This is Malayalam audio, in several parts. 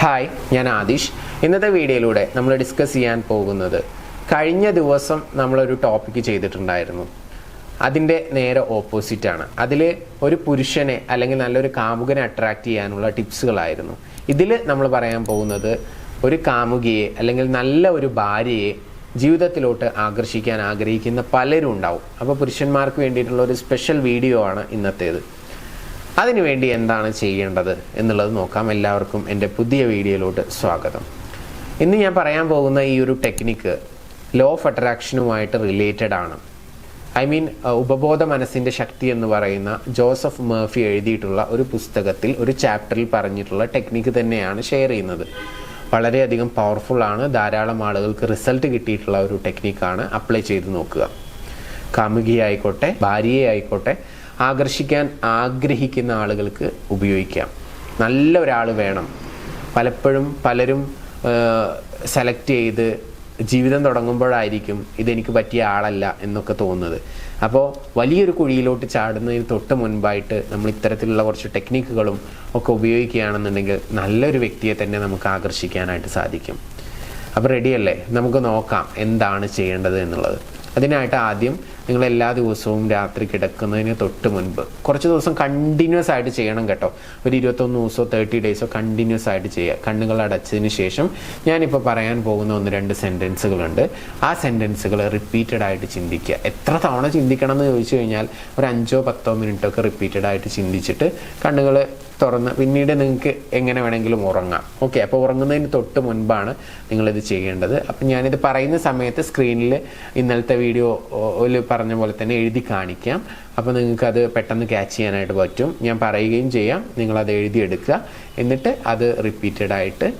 ഹായ്, ഞാൻ ആദിഷ്. ഇന്നത്തെ വീഡിയോയിലൂടെ നമ്മൾ ഡിസ്കസ് ചെയ്യാൻ പോകുന്നത് കഴിഞ്ഞ ദിവസം നമ്മളൊരു ടോപ്പിക്ക് ചെയ്തിട്ടുണ്ടായിരുന്നു. അതിൻ്റെ നേരെ ഓപ്പോസിറ്റാണ്. അതിൽ ഒരു പുരുഷനെ അല്ലെങ്കിൽ നല്ലൊരു കാമുകനെ അട്രാക്റ്റ് ചെയ്യാനുള്ള ടിപ്സുകളായിരുന്നു. ഇതിൽ നമ്മൾ പറയാൻ പോകുന്നത് ഒരു കാമുകിയെ അല്ലെങ്കിൽ നല്ല ഒരു ഭാര്യയെ ജീവിതത്തിലോട്ട് ആകർഷിക്കാൻ ആഗ്രഹിക്കുന്ന പലരും ഉണ്ടാവും. അപ്പോൾ പുരുഷന്മാർക്ക് വേണ്ടിയിട്ടുള്ള ഒരു സ്പെഷ്യൽ വീഡിയോ ആണ് ഇന്നത്തേത്. അതിനുവേണ്ടി എന്താണ് ചെയ്യേണ്ടത് എന്നുള്ളത് നോക്കാം. എല്ലാവർക്കും എൻ്റെ പുതിയ വീഡിയോയിലോട്ട് സ്വാഗതം. ഇന്ന് ഞാൻ പറയാൻ പോകുന്ന ഈ ഒരു ടെക്നിക്ക് ലോ ഓഫ് അട്രാക്ഷനുമായിട്ട് റിലേറ്റഡ് ആണ്. ഉപബോധ മനസ്സിൻ്റെ ശക്തി എന്ന് പറയുന്ന ജോസഫ് മർഫി എഴുതിയിട്ടുള്ള ഒരു പുസ്തകത്തിൽ ഒരു ചാപ്റ്ററിൽ പറഞ്ഞിട്ടുള്ള ടെക്നിക്ക് തന്നെയാണ് ഷെയർ ചെയ്യുന്നത്. വളരെയധികം പവർഫുള്ളാണ്. ധാരാളം ആളുകൾക്ക് റിസൾട്ട് കിട്ടിയിട്ടുള്ള ഒരു ടെക്നിക്കാണ്. അപ്ലൈ ചെയ്ത് നോക്കുക. കാമുകിയെ ആയിക്കോട്ടെ, ഭാര്യയെ ആയിക്കോട്ടെ, ആകർഷിക്കാൻ ആഗ്രഹിക്കുന്ന ആളുകൾക്ക് ഉപയോഗിക്കാം. നല്ല ഒരാൾ വേണം. പലരും സെലക്ട് ചെയ്ത് ജീവിതം തുടങ്ങുമ്പോഴായിരിക്കും ഇതെനിക്ക് പറ്റിയ ആളല്ല എന്നൊക്കെ തോന്നുന്നത്. അപ്പോൾ വലിയൊരു കുഴിയിലോട്ട് ചാടുന്നതിന് തൊട്ട് മുൻപായിട്ട് നമ്മൾ ഇത്തരത്തിലുള്ള കുറച്ച് ടെക്നിക്കുകളും ഒക്കെ ഉപയോഗിക്കുകയാണെന്നുണ്ടെങ്കിൽ നല്ലൊരു വ്യക്തിയെ തന്നെ നമുക്ക് ആകർഷിക്കാനായിട്ട് സാധിക്കും. അപ്പോൾ റെഡിയല്ലേ? നമുക്ക് നോക്കാം എന്താണ് ചെയ്യേണ്ടത് എന്നുള്ളത്. അതിനായിട്ട് ആദ്യം നിങ്ങൾ എല്ലാ ദിവസവും രാത്രി കിടക്കുന്നതിന് തൊട്ട് മുൻപ് കുറച്ച് ദിവസം കണ്ടിന്യൂസ് ആയിട്ട് ചെയ്യണം കേട്ടോ. ഒരു 21 ദിവസമോ 30 ഡേയ്സോ കണ്ടിന്യൂസ് ആയിട്ട് ചെയ്യുക. കണ്ണുകൾ അടച്ചതിന് ശേഷം ഞാനിപ്പോൾ പറയാൻ പോകുന്ന 1-2 സെൻറ്റൻസുകളുണ്ട്. ആ സെൻറ്റൻസുകൾ റിപ്പീറ്റഡ് ആയിട്ട് ചിന്തിക്കുക. എത്ര തവണ ചിന്തിക്കണം എന്ന് ചോദിച്ചു കഴിഞ്ഞാൽ ഒരു 5-10 മിനിറ്റൊക്കെ റിപ്പീറ്റഡ് ആയിട്ട് ചിന്തിച്ചിട്ട് കണ്ണുകൾ തുറന്ന് പിന്നീട് നിങ്ങൾക്ക് എങ്ങനെ വേണമെങ്കിലും ഉറങ്ങാം. ഓക്കെ, അപ്പോൾ ഉറങ്ങുന്നതിന് തൊട്ട് മുൻപാണ് നിങ്ങളിത് ചെയ്യേണ്ടത്. അപ്പം ഞാനിത് പറയുന്ന സമയത്ത് സ്ക്രീനിൽ ഇന്നലത്തെ വീഡിയോയിൽ പറഞ്ഞ പോലെ തന്നെ എഴുതി കാണിക്കാം. അപ്പോൾ നിങ്ങൾക്കത് പെട്ടെന്ന് ക്യാച്ച് ചെയ്യാനായിട്ട് പറ്റും. ഞാൻ പറയുകയും ചെയ്യാം, നിങ്ങളത് എഴുതിയെടുക്കുക. എന്നിട്ട് അത് റിപ്പീറ്റഡായിട്ട്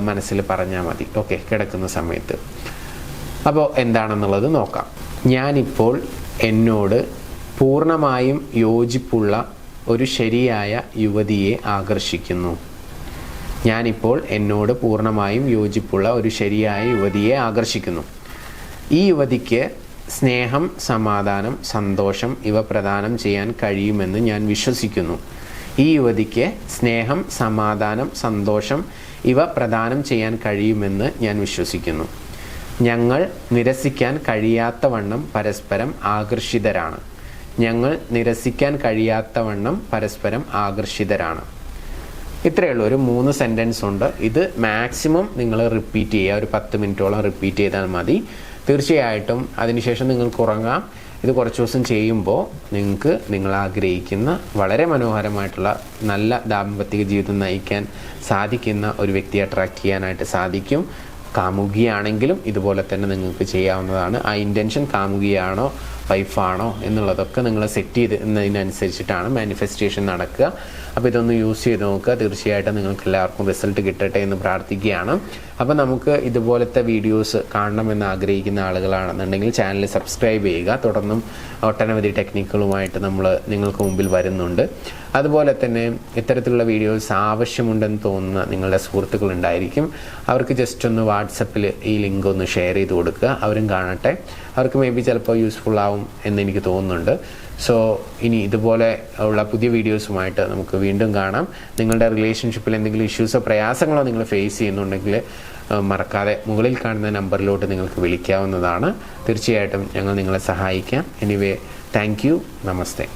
മനസ്സിൽ പറഞ്ഞാൽ മതി. ഓക്കെ, കിടക്കുന്ന സമയത്ത്. അപ്പോൾ എന്താണെന്നുള്ളത് നോക്കാം. ഞാനിപ്പോൾ എന്നോട് പൂർണ്ണമായും യോജിപ്പുള്ള ഒരു ശരിയായ യുവതിയെ ആകർഷിക്കുന്നു. ഞാനിപ്പോൾ എന്നോട് പൂർണ്ണമായും യോജിപ്പുള്ള ഒരു ശരിയായ യുവതിയെ ആകർഷിക്കുന്നു. ഈ യുവതിക്ക് സ്നേഹം, സമാധാനം, സന്തോഷം ഇവ പ്രദാനം ചെയ്യാൻ കഴിയുമെന്ന് ഞാൻ വിശ്വസിക്കുന്നു. ഈ യുവതിക്ക് സ്നേഹം, സമാധാനം, സന്തോഷം ഇവ പ്രദാനം ചെയ്യാൻ കഴിയുമെന്ന് ഞാൻ വിശ്വസിക്കുന്നു. ഞങ്ങൾ നിരസിക്കാൻ കഴിയാത്തവണ്ണം പരസ്പരം ആകർഷിതരാണ്. ഞങ്ങൾ നിരസിക്കാൻ കഴിയാത്തവണ്ണം പരസ്പരം ആകർഷിതരാണ്. ഇത്രയേ ഉള്ളൂ. ഒരു 3 സെൻറ്റൻസ് ഉണ്ട്. ഇത് മാക്സിമം നിങ്ങൾ റിപ്പീറ്റ് ചെയ്യുക. ഒരു 10 മിനിറ്റോളം റിപ്പീറ്റ് ചെയ്താൽ മതി. തീർച്ചയായിട്ടും അതിനുശേഷം നിങ്ങൾക്ക് ഉറങ്ങാം. ഇത് കുറച്ച് ദിവസം ചെയ്യുമ്പോൾ നിങ്ങൾക്ക് നിങ്ങൾ ആഗ്രഹിക്കുന്ന വളരെ മനോഹരമായിട്ടുള്ള നല്ല ദാമ്പത്തിക ജീവിതം നയിക്കാൻ സാധിക്കുന്ന ഒരു വ്യക്തിയെ അട്രാക്റ്റ് ചെയ്യാനായിട്ട് സാധിക്കും. കാമുകിയാണെങ്കിലും ഇതുപോലെ തന്നെ നിങ്ങൾക്ക് ചെയ്യാവുന്നതാണ്. ആ ഇൻറ്റൻഷൻ കാമുകിയാണോ വൈഫാണോ എന്നുള്ളതൊക്കെ നിങ്ങൾ സെറ്റ് ചെയ്തതിനനുസരിച്ചിട്ടാണ് മാനിഫെസ്റ്റേഷൻ നടക്കുക. അപ്പോൾ ഇതൊന്ന് യൂസ് ചെയ്ത് നോക്കുക. തീർച്ചയായിട്ടും നിങ്ങൾക്ക് എല്ലാവർക്കും റിസൾട്ട് കിട്ടട്ടെ എന്ന് പ്രാർത്ഥിക്കുകയാണ്. അപ്പോൾ നമുക്ക് ഇതുപോലത്തെ വീഡിയോസ് കാണണമെന്ന് ആഗ്രഹിക്കുന്ന ആളുകളാണെന്നുണ്ടെങ്കിൽ ചാനൽ സബ്സ്ക്രൈബ് ചെയ്യുക. തുടർന്നും ഒട്ടനവധി ടെക്നിക്കുകളുമായിട്ട് നിങ്ങൾക്ക് മുമ്പിൽ വരുന്നുണ്ട്. അതുപോലെ തന്നെ ഇത്തരത്തിലുള്ള വീഡിയോസ് ആവശ്യമുണ്ടെന്ന് തോന്നുന്ന നിങ്ങളുടെ സുഹൃത്തുക്കളുണ്ടായിരിക്കും. അവർക്ക് ജസ്റ്റ് ഒന്ന് വാട്സപ്പിൽ ഈ ലിങ്ക് ഒന്ന് ഷെയർ ചെയ്ത് കൊടുക്കുക. അവരും കാണട്ടെ. അവർക്ക് മേ ബി ചിലപ്പോൾ യൂസ്ഫുൾ ആവും എന്നെനിക്ക് തോന്നുന്നുണ്ട്. സോ ഇനി ഇതുപോലെ ഉള്ള പുതിയ വീഡിയോസുമായിട്ട് നമുക്ക് വീണ്ടും കാണാം. നിങ്ങളുടെ റിലേഷൻഷിപ്പിൽ എന്തെങ്കിലും ഇഷ്യൂസോ പ്രയാസങ്ങളോ നിങ്ങൾ ഫേസ് ചെയ്യുന്നുണ്ടെങ്കിൽ മറക്കാതെ മുകളിൽ കാണുന്ന നമ്പറിലോട്ട് നിങ്ങൾക്ക് വിളിക്കാവുന്നതാണ്. തീർച്ചയായിട്ടും ഞങ്ങൾ നിങ്ങളെ സഹായിക്കാം. Anyway, thank you. നമസ്തേ.